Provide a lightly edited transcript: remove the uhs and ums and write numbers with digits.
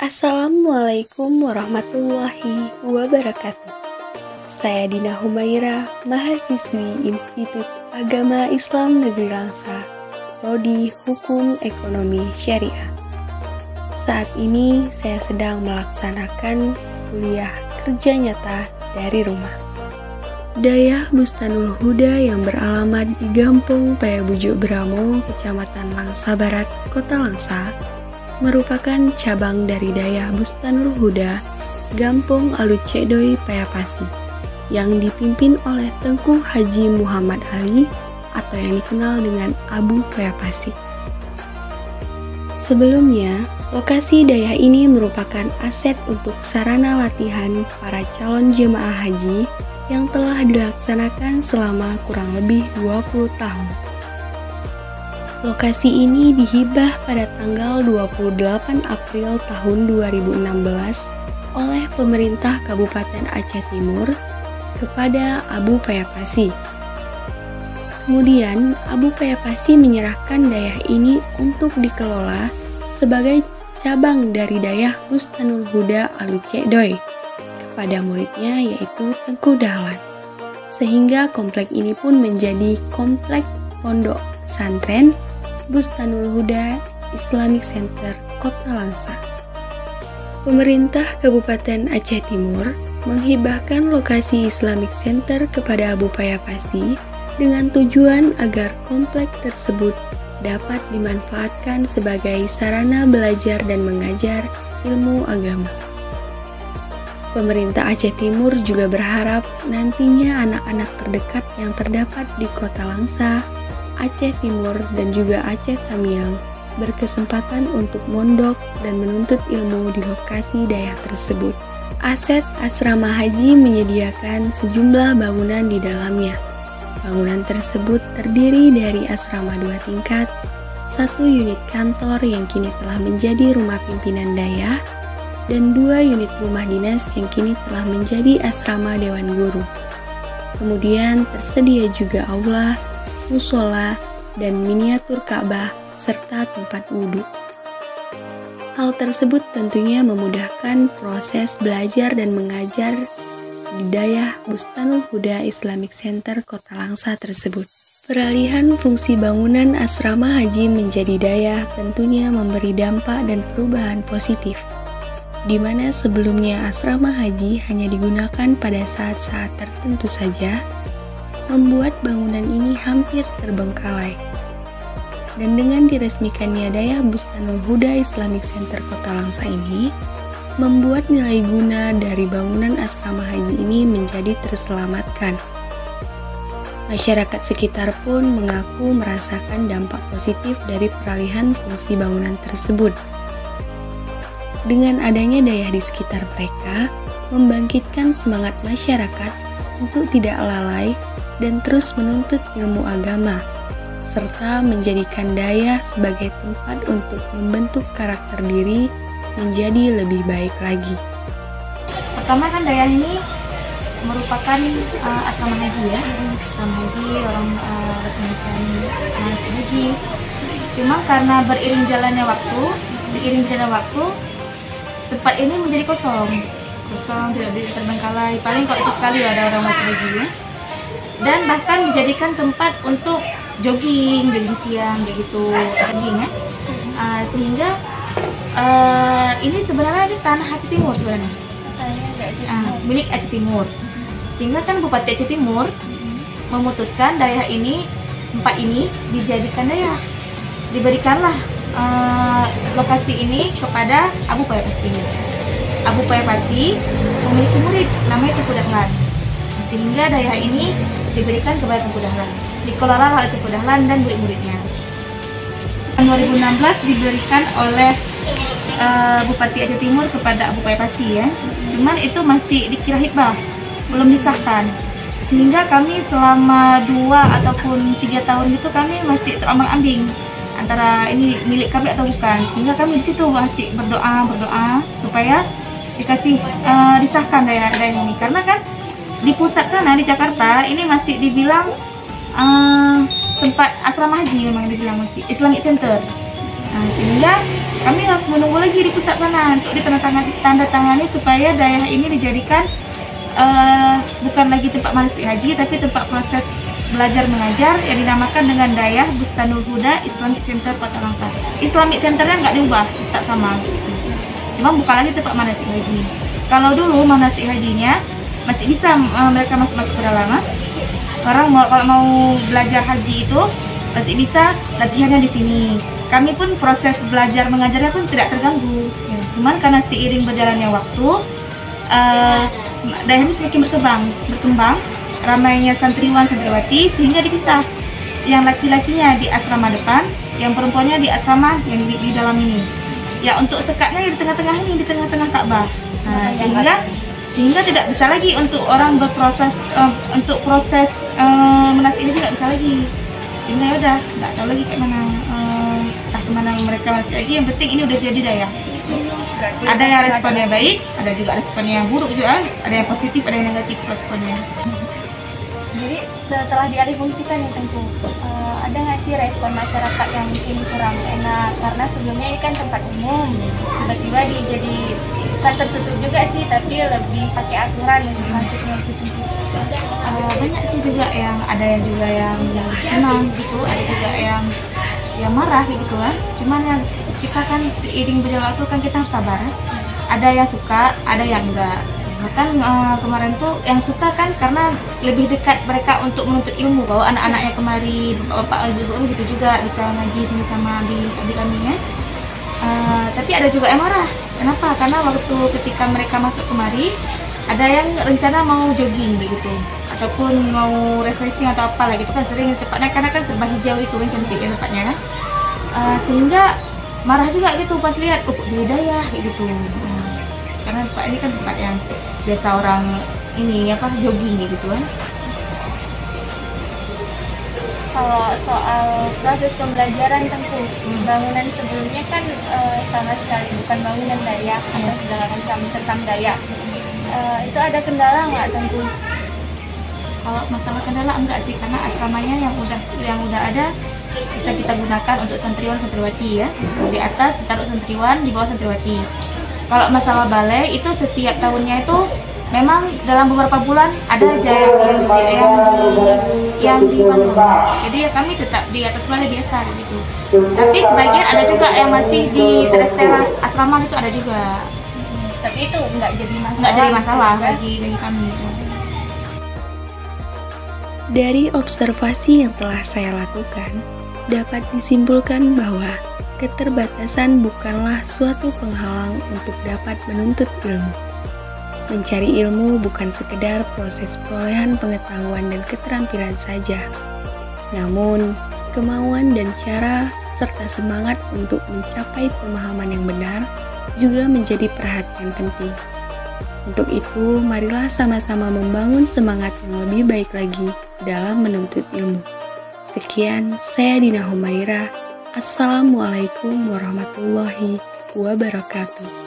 Assalamualaikum warahmatullahi wabarakatuh. Saya Dina Humaira, mahasiswi Institut Agama Islam Negeri Langsa, Prodi Hukum Ekonomi Syariah. Saat ini saya sedang melaksanakan kuliah kerja nyata dari rumah. Dayah Bustanul Huda yang beralamat di Gampong Payabujuk Bramo, Kecamatan Langsa Barat, Kota Langsa, merupakan cabang dari Dayah Bustanul Huda, Gampong Alucedoi Payapasi, yang dipimpin oleh Tengku Haji Muhammad Ali atau yang dikenal dengan Abu Payapasi. Sebelumnya, lokasi Dayah ini merupakan aset untuk sarana latihan para calon jemaah haji yang telah dilaksanakan selama kurang lebih 20 tahun. Lokasi ini dihibah pada tanggal 28 April tahun 2016 oleh pemerintah Kabupaten Aceh Timur kepada Abu Payapasi. Kemudian, Abu Payapasi menyerahkan Dayah ini untuk dikelola sebagai cabang dari Dayah Bustanul Huda Alucedoi kepada muridnya yaitu Tengku Dahlan. Sehingga komplek ini pun menjadi komplek pondok pesantren Bustanul Huda Islamic Center Kota Langsa. Pemerintah Kabupaten Aceh Timur menghibahkan lokasi Islamic Center kepada Abu Payapasi dengan tujuan agar komplek tersebut dapat dimanfaatkan sebagai sarana belajar dan mengajar ilmu agama. Pemerintah Aceh Timur juga berharap nantinya anak-anak terdekat yang terdapat di Kota Langsa, Aceh Timur, dan juga Aceh Tamiang berkesempatan untuk mondok dan menuntut ilmu di lokasi Dayah tersebut. Aset asrama haji menyediakan sejumlah bangunan di dalamnya. Bangunan tersebut terdiri dari asrama 2 tingkat, 1 unit kantor yang kini telah menjadi rumah pimpinan Dayah, dan 2 unit rumah dinas yang kini telah menjadi asrama Dewan Guru. Kemudian tersedia juga aula, musola, dan miniatur Ka'bah serta tempat wudhu. Hal tersebut tentunya memudahkan proses belajar dan mengajar di Dayah Bustanul Huda Islamic Center Kota Langsa tersebut. Peralihan fungsi bangunan asrama haji menjadi Dayah tentunya memberi dampak dan perubahan positif, di mana sebelumnya asrama haji hanya digunakan pada saat-saat tertentu saja, membuat bangunan ini hampir terbengkalai. Dan dengan diresmikannya Dayah Bustanul Huda Islamic Center Kota Langsa ini, membuat nilai guna dari bangunan asrama haji ini menjadi terselamatkan. Masyarakat sekitar pun mengaku merasakan dampak positif dari peralihan fungsi bangunan tersebut. Dengan adanya Dayah di sekitar mereka, membangkitkan semangat masyarakat untuk tidak lalai dan terus menuntut ilmu agama, serta menjadikan Dayah sebagai tempat untuk membentuk karakter diri menjadi lebih baik lagi. Pertama kan Dayah ini merupakan asrama haji ya, asrama haji orang berpendidikan haji. Cuma karena seiring jalannya waktu, tempat ini menjadi kosong, tidak terbengkalai. Paling kalau itu sekali ada orang masuk haji ya. Dan bahkan dijadikan tempat untuk jogging siang begitu, jogging ya. Sehingga ini sebenarnya ini tanah Aceh Timur sebenarnya, milik Aceh Timur. Sehingga kan Bupati Aceh Timur memutuskan Dayah ini, tempat ini dijadikan Dayah, diberikanlah lokasi ini kepada Abu Payapasi. Abu Payapasi memiliki murid namanya Tengku Dahlan, sehingga Dayah ini diberikan kepada Tengku Dahlan, dikelola oleh Tengku Dahlan dan murid-muridnya. Tahun 2016 diberikan oleh Bupati Aceh Timur kepada Abu Payapasi ya. Cuman itu masih dikira hibah, belum disahkan. Sehingga kami selama 2 ataupun 3 tahun itu kami masih terombang-ambing antara ini milik kami atau bukan. Sehingga kami di situ masih berdoa supaya dikasih disahkan Dayah ini. Karena kan di pusat sana di Jakarta ini masih dibilang tempat asrama haji, memang dibilang masih Islamic Center. Sehingga kami harus menunggu lagi di pusat sana untuk ditandatangani supaya Dayah ini dijadikan bukan lagi tempat manasik haji, tapi tempat proses belajar mengajar yang dinamakan dengan Dayah Bustanul Huda Islamic Center Kota Langsa. Islamic Centernya nggak diubah, tetap sama. Cuma bukan lagi tempat manasik haji. Kalau dulu manasik hajinya masih bisa mereka masuk ke dalam. Sekarang kalau mau belajar haji itu masih bisa latihannya di sini. Kami pun proses belajar mengajarnya pun tidak terganggu. Cuman karena seiring berjalannya waktu, Dayah ini semakin berkembang, ramainya santriwan santriwati sehingga dipisah. Yang laki-lakinya di asrama depan, yang perempuannya di asrama yang di dalam ini. Ya untuk sekatnya di tengah-tengah ini, di tengah-tengah Ka'bah. Sehingga tidak bisa lagi untuk orang berproses untuk proses menasik ini tidak bisa lagi. Sehingga ya udah nggak tahu lagi kayak mana entah kemana mereka masih lagi. Yang penting ini udah jadi Dayah. Ada yang responnya baik, ada juga responnya yang buruk juga, ada yang positif, ada yang negatif responnya. Jadi setelah dialihfungsikan ya Tengku, ada nggak sih respon masyarakat yang mungkin kurang enak karena sebelumnya ini kan tempat umum, tiba-tiba jadi bukan tertutup juga sih, tapi lebih pakai aturan maksudnya gitu. Banyak sih juga yang ada yang juga yang senang gitu, ada juga yang marah gitu kan. Cuman yang kita kan seiring berjalan waktu kan kita harus sabar. Ada yang suka, ada yang enggak. Bahkan kemarin tuh yang suka kan karena lebih dekat mereka untuk menuntut ilmu, bahwa anak-anaknya kemari, bapak ibu gitu juga bisa ngaji sama adik kaminya. Tapi ada juga yang marah. Kenapa? Karena waktu ketika mereka masuk kemari, ada yang rencana mau jogging begitu, ataupun mau refreshing atau apa lah gitu kan, sering tempatnya karena kan serba hijau itu kan, cantik ya tempatnya kan. Sehingga marah juga gitu pas lihat kok jadi Dayah gitu. Karena tempat ini kan tempat yang biasa orang ini jogging gitu kan. Kalau soal proses pembelajaran Tengku, bangunan sebelumnya kan sama sekali bukan bangunan Dayah atau segala macam tentang Dayah. Itu ada kendala nggak Tengku? Kalau masalah kendala enggak sih, karena asramanya yang udah ada bisa kita gunakan untuk santriwan santriwati ya. Di atas ditaruh santriwan, di bawah santriwati. Kalau masalah balai itu setiap tahunnya itu memang dalam beberapa bulan ada aja yang dibangun. Jadi ya kami tetap di atas balai biasa gitu. Tapi sebagian ada juga yang masih di teras asrama itu ada juga. Tapi itu nggak jadi masalah bagi kami. Dari observasi yang telah saya lakukan, dapat disimpulkan bahwa keterbatasan bukanlah suatu penghalang untuk dapat menuntut ilmu. Mencari ilmu bukan sekedar proses perolehan pengetahuan dan keterampilan saja, namun kemauan dan cara serta semangat untuk mencapai pemahaman yang benar juga menjadi perhatian penting. Untuk itu, marilah sama-sama membangun semangat yang lebih baik lagi dalam menuntut ilmu. Sekian, saya Dina Humaira. Assalamualaikum warahmatullahi wabarakatuh.